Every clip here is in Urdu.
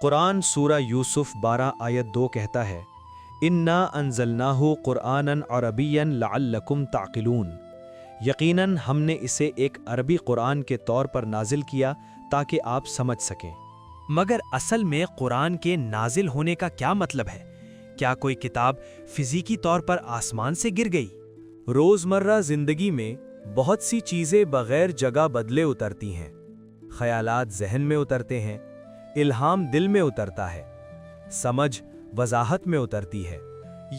قرآن سورہ یوسف 12 آیت 2 کہتا ہے اِنَّا أَنزَلْنَاهُ قُرْآنًا عَرَبِيًّا لَعَلَّكُمْ تَعْقِلُونَ یقیناً ہم نے اسے ایک عربی قرآن کے طور پر نازل کیا تاکہ آپ سمجھ سکیں۔ مگر اصل میں قرآن کے نازل ہونے کا کیا مطلب ہے؟ کیا کوئی کتاب فزیکی طور پر آسمان سے گر گئی؟ روزمرہ زندگی میں بہت سی چیزیں بغیر جگہ بدلے اترتی ہیں۔ خیالات ذہن میں اترتے ہیں، الہام دل میں اترتا ہے، سمجھ وضاحت میں اترتی ہے۔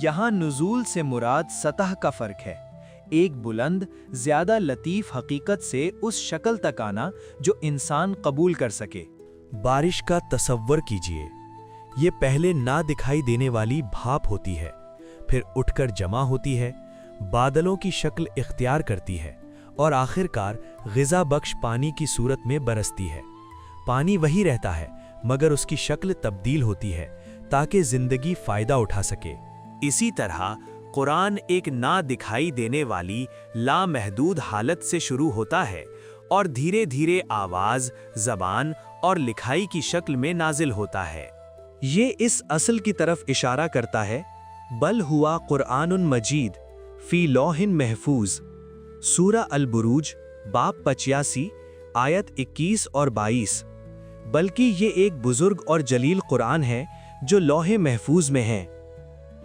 یہاں نزول سے مراد سطح کا فرق ہے، ایک بلند زیادہ لطیف حقیقت سے اس شکل تک آنا جو انسان قبول کر سکے۔ بارش کا تصور کیجئے، یہ پہلے نہ دکھائی دینے والی بھاپ ہوتی ہے، پھر اٹھ کر جمع ہوتی ہے، بادلوں کی شکل اختیار کرتی ہے اور آخر کار غذا بخش پانی کی صورت میں برستی ہے۔ پانی وہی رہتا ہے مگر اس کی شکل تبدیل ہوتی ہے تاکہ زندگی فائدہ اٹھا سکے۔ اسی طرح قرآن ایک نہ دکھائی دینے والی لامحدود حالت سے شروع ہوتا ہے اور دھیرے دھیرے آواز، زبان اور لکھائی کی شکل میں نازل ہوتا ہے۔ یہ اس اصل کی طرف اشارہ کرتا ہے بل ہوا قرآن مجید فی لوح محفوظ، سورہ البروج باب 85 آیت 21 اور 22، بلکہ یہ ایک بزرگ اور جلیل قرآن ہے جو لوح محفوظ میں ہے۔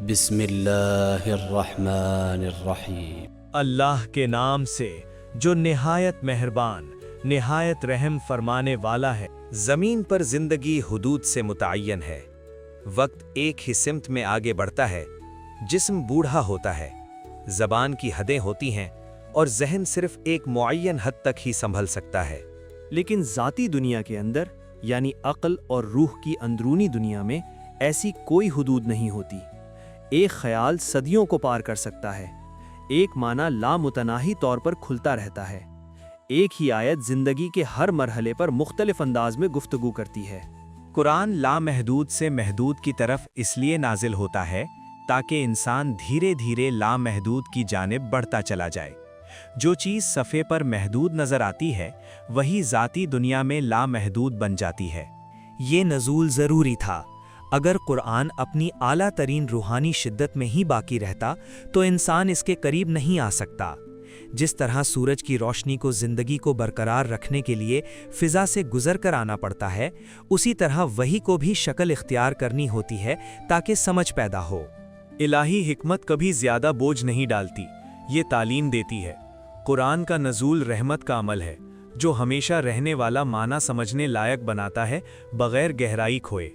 بسم اللہ الرحمن الرحیم۔ اللہ کے نام سے جو نہایت مہربان، نہایت رحم فرمانے والا ہے۔ زمین پر زندگی حدود سے متعین ہے، وقت ایک ہی سمت میں آگے بڑھتا ہے، جسم بوڑھا ہوتا ہے، زبان کی حدیں ہوتی ہیں اور ذہن صرف ایک معین حد تک ہی سنبھل سکتا ہے۔ لیکن ذاتی دنیا کے اندر یعنی عقل اور روح کی اندرونی دنیا میں ایسی کوئی حدود نہیں ہوتی۔ ایک خیال صدیوں کو پار کر سکتا ہے، ایک معنی لامتناہی طور پر کھلتا رہتا ہے، ایک ہی آیت زندگی کے ہر مرحلے پر مختلف انداز میں گفتگو کرتی ہے۔ قرآن لامحدود سے محدود کی طرف اس لیے نازل ہوتا ہے تاکہ انسان دھیرے دھیرے لامحدود کی جانب بڑھتا چلا جائے۔ جو چیز صفحے پر محدود نظر آتی ہے وہی ذاتی دنیا میں لامحدود بن جاتی ہے۔ یہ نزول ضروری تھا۔ اگر قرآن اپنی اعلیٰ ترین روحانی شدت میں ہی باقی رہتا تو انسان اس کے قریب نہیں آ سکتا۔ جس طرح سورج کی روشنی کو زندگی کو برقرار رکھنے کے لیے فضا سے گزر کر آنا پڑتا ہے، اسی طرح وحی کو بھی شکل اختیار کرنی ہوتی ہے تاکہ سمجھ پیدا ہو۔ الہی حکمت کبھی زیادہ بوجھ نہیں ڈالتی، یہ تعلیم دیتی ہے۔ قرآن کا نزول رحمت کا عمل ہے جو ہمیشہ رہنے والا معنی سمجھنے لائق بناتا ہے بغیر گہرائی کھوئے۔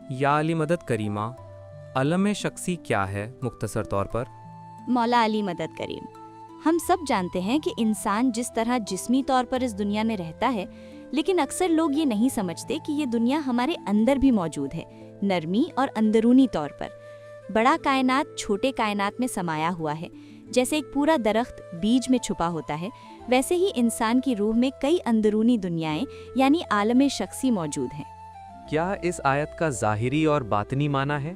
یا علی مدد کریمہ، علم شخصی کیا ہے مختصر طور پر؟ مولا علی مدد کریم، ہم سب جانتے ہیں کہ انسان جس طرح جسمی طور پر اس دنیا میں رہتا ہے، لیکن اکثر لوگ یہ نہیں سمجھتے کہ یہ دنیا ہمارے اندر بھی موجود ہے، نرمی اور اندرونی طور پر۔ بڑا کائنات چھوٹے کائنات میں سمایا ہوا ہے۔ جیسے ایک پورا درخت بیج میں چھپا ہوتا ہے، ویسے ہی انسان کی روح میں کئی اندرونی دنیایں یعنی عالم شخصی موجود ہیں۔ کیا اس آیت کا ظاہری اور باطنی معنی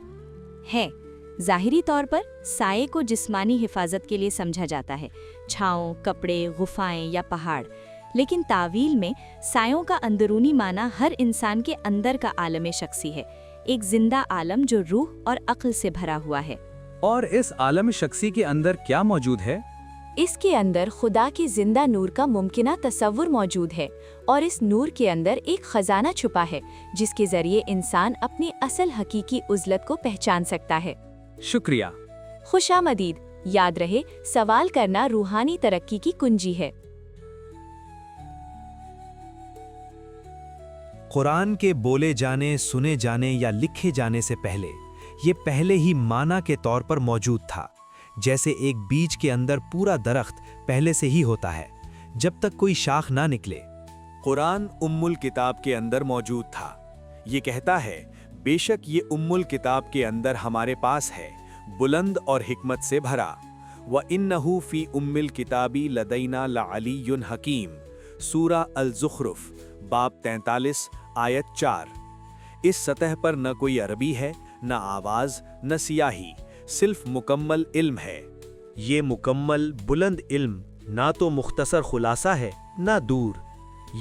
ہے؟ ظاہری طور پر سائے کو جسمانی حفاظت کے لیے سمجھا جاتا ہے، چھاؤں، کپڑے، غفائیں یا پہاڑ، لیکن تاویل میں سایوں کا اندرونی معنی ہر انسان کے اندر کا عالم شخصی ہے، ایک زندہ عالم جو روح اور عقل سے بھرا ہوا ہے۔ اور اس عالم شخصی کے اندر کیا موجود ہے؟ اس کے اندر خدا کے زندہ نور کا ممکنہ تصور موجود ہے، اور اس نور کے اندر ایک خزانہ چھپا ہے جس کے ذریعے انسان اپنی اصل حقیقی عزلت کو پہچان سکتا ہے۔ شکریہ۔ خوش آمدید۔ یاد رہے، سوال کرنا روحانی ترقی کی کنجی ہے۔ قرآن کے بولے جانے، سنے جانے یا لکھے جانے سے پہلے یہ پہلے ہی معنی کے طور پر موجود تھا، جیسے ایک بیج کے اندر پورا درخت پہلے سے ہی ہوتا ہے جب تک کوئی شاخ نہ نکلے۔ قرآن الکتاب کے اندر موجود تھا۔ یہ کہتا ہے بے شک یہ الکتاب کے اندر ہمارے پاس ہے، بلند اور حکمت سے بھرا۔ وَإِنَّهُ فِي الْكِتَابِ لَدَيْنَا لَعَلِيٌّ حَكِيمٌ، سورہ الزخرف باب 43 آیت 4۔ اس سطح پر نہ کوئی عربی ہے، نہ آواز، نہ سیاہی، صرف مکمل علم ہے۔ یہ مکمل بلند علم نہ تو مختصر خلاصہ ہے نہ دور،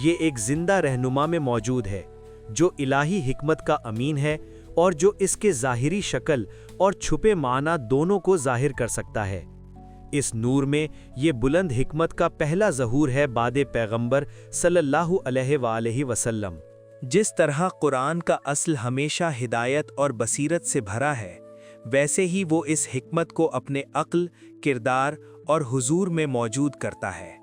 یہ ایک زندہ رہنما میں موجود ہے جو الہی حکمت کا امین ہے اور جو اس کے ظاہری شکل اور چھپے معنی دونوں کو ظاہر کر سکتا ہے۔ اس نور میں یہ بلند حکمت کا پہلا ظہور ہے بعد پیغمبر صلی اللہ علیہ وآلہ وسلم۔ جس طرح قرآن کا اصل ہمیشہ ہدایت اور بصیرت سے بھرا ہے، ویسے ہی وہ اس حکمت کو اپنے عقل، کردار اور حضور میں موجود کرتا ہے۔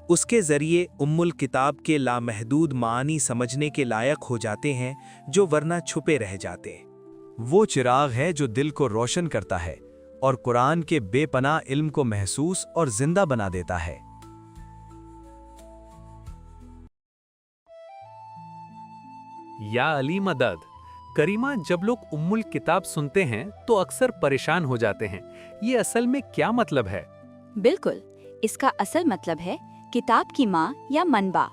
اس کے ذریعے الکتاب کے لامحدود معانی سمجھنے کے لائق ہو جاتے ہیں جو ورنہ چھپے رہ جاتے۔ وہ چراغ ہے جو دل کو روشن کرتا ہے اور قرآن کے بے پناہ علم کو محسوس اور زندہ بنا دیتا ہے۔ یا علی مدد کریمہ، جب لوگ الکتاب سنتے ہیں تو اکثر پریشان ہو جاتے ہیں، یہ اصل میں کیا مطلب ہے؟ بالکل، اس کا اصل مطلب ہے کتاب کی ماں یا منبع۔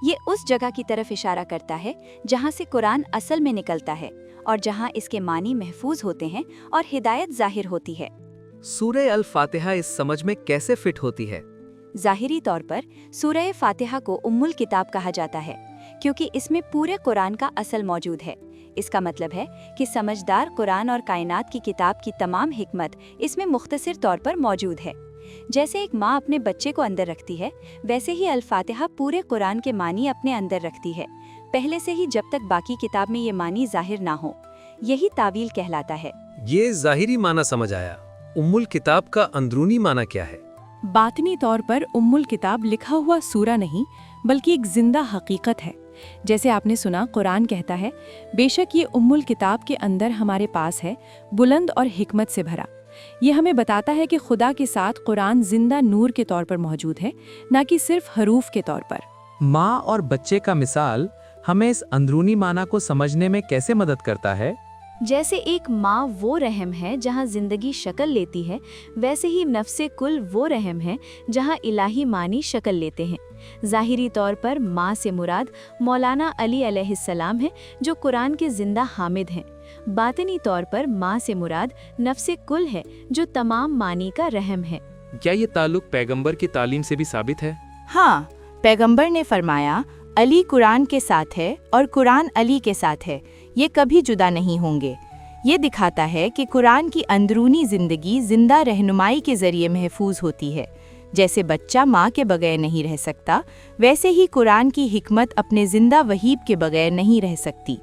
یہ اس جگہ کی طرف اشارہ کرتا ہے جہاں سے قرآن اصل میں نکلتا ہے اور جہاں اس کے معنی محفوظ ہوتے ہیں اور ہدایت ظاہر ہوتی ہے۔ سورہ الفاتحہ اس سمجھ میں کیسے فٹ ہوتی ہے؟ ظاہری طور پر سورہ فاتحہ کو الکتاب کہا جاتا ہے کیونکہ اس میں پورے قرآن کا اصل موجود ہے۔ اس کا مطلب ہے کہ سمجھدار قرآن اور کائنات کی کتاب کی تمام حکمت اس میں مختصر طور پر موجود ہے۔ جیسے ایک ماں اپنے بچے کو اندر رکھتی ہے، ویسے ہی الفاتحہ پورے قرآن کے معنی اپنے اندر رکھتی ہے، پہلے سے ہی جب تک باقی کتاب میں یہ معنی ظاہر نہ ہو۔ یہی تعویل کہلاتا ہے۔ یہ ظاہری معنی سمجھ آیا، الکتاب کا اندرونی معنی کیا ہے؟ باطنی طور پر الکتاب لکھا ہوا سورہ نہیں بلکہ ایک زندہ حقیقت ہے۔ جیسے آپ نے سنا قرآن کہتا ہے، بے شک یہ الکتاب کے اندر ہمارے پاس ہے، بلند اور حکمت سے بھرا۔ یہ ہمیں بتاتا ہے کہ خدا کے ساتھ قرآن زندہ نور کے طور پر موجود ہے، نہ کہ صرف حروف کے طور پر۔ ماں اور بچے کا مثال ہمیں اس اندرونی معنی کو سمجھنے میں کیسے مدد کرتا ہے؟ جیسے ایک ماں وہ رحم ہے جہاں زندگی شکل لیتی ہے، ویسے ہی نفس کل وہ رحم ہے جہاں الہی معنی شکل لیتے ہیں۔ ظاہری طور پر ماں سے مراد مولانا علی علیہ السلام ہے جو قرآن کے زندہ حامد ہیں۔ باطنی طور پر ماں سے مراد نفس کل ہے جو تمام معنی کا رحم ہے۔ کیا یہ تعلق پیغمبر کی تعلیم سے بھی ثابت ہے؟ ہاں، پیغمبر نے فرمایا، علی قرآن کے ساتھ ہے اور قرآن علی کے ساتھ ہے، یہ کبھی جدا نہیں ہوں گے۔ یہ دکھاتا ہے کہ قرآن کی اندرونی زندگی زندہ رہنمائی کے ذریعے محفوظ ہوتی ہے۔ جیسے بچہ ماں کے بغیر نہیں رہ سکتا، ویسے ہی قرآن کی حکمت اپنے زندہ وہیب کے بغیر نہیں رہ سکتی۔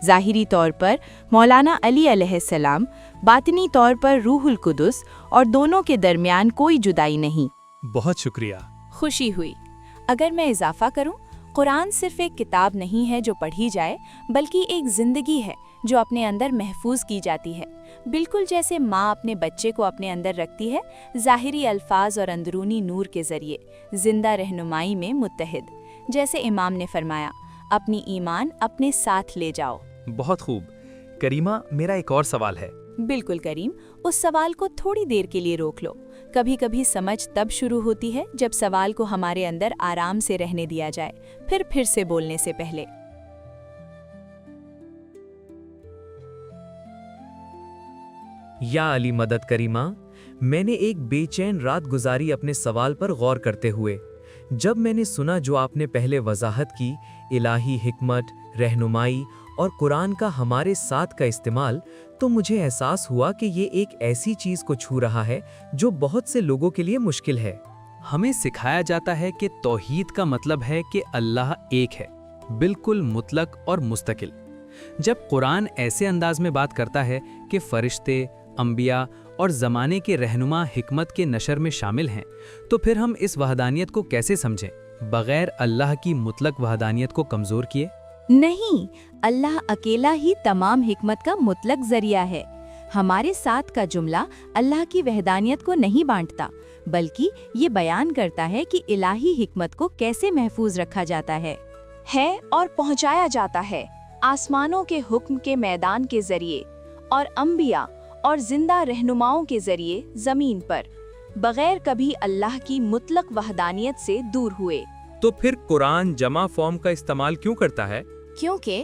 ظاہری طور پر مولانا علی علیہ السلام، باطنی طور پر روح القدس، اور دونوں کے درمیان کوئی جدائی نہیں۔ بہت شکریہ۔ خوشی ہوئی۔ اگر میں اضافہ کروں، قرآن صرف ایک کتاب نہیں ہے جو پڑھی جائے، بلکہ ایک زندگی ہے جو اپنے اندر محفوظ کی جاتی ہے۔ بالکل جیسے ماں اپنے بچے کو اپنے اندر رکھتی ہے، ظاہری الفاظ اور اندرونی نور کے ذریعے زندہ رہنمائی میں متحد۔ جیسے امام نے فرمایا، اپنی ایمان اپنے ساتھ لے جاؤ۔ بہت خوب۔ کریمہ، میرا ایک اور سوال ہے۔ بالکل کریم، اس سوال کو تھوڑی دیر کے لیے روک لو۔ کبھی کبھی سمجھ تب شروع ہوتی ہے جب سوال کو ہمارے اندر آرام سے رہنے دیا جائے، پھر سے بولنے سے پہلے۔ یا علی مدد کریمہ، میں نے ایک بے چین رات گزاری اپنے سوال پر غور کرتے ہوئے۔ جب میں نے سنا جو آپ نے پہلے وضاحت کی، الہی حکمت، رہنمائی اور قرآن کا ہمارے ساتھ کا استعمال، تو مجھے احساس ہوا کہ یہ ایک ایسی چیز کو چھو رہا ہے جو بہت سے لوگوں کے لیے مشکل ہے۔ ہمیں سکھایا جاتا ہے کہ توحید کا مطلب ہے کہ اللہ ایک ہے، بالکل مطلق اور مستقل۔ جب قرآن ایسے انداز میں بات کرتا ہے کہ فرشتے، انبیاء اور زمانے کے رہنما حکمت کے نشر میں شامل ہیں، تو پھر ہم اس وحدانیت کو کیسے سمجھیں بغیر اللہ کی مطلق وحدانیت کو کمزور کیے؟ نہیں، اللہ اکیلا ہی تمام حکمت کا مطلق ذریعہ ہے۔ ہمارے ساتھ کا جملہ اللہ کی وحدانیت کو نہیں بانٹتا، بلکہ یہ بیان کرتا ہے کہ الہی حکمت کو کیسے محفوظ رکھا جاتا ہے اور پہنچایا جاتا ہے آسمانوں کے حکم کے میدان کے ذریعے اور انبیاء اور زندہ رہنماؤں کے ذریعے زمین پر، بغیر کبھی اللہ کی مطلق وحدانیت سے دور ہوئے۔ تو پھر قرآن جمع فارم کا استعمال کیوں کرتا ہے؟ کیونکہ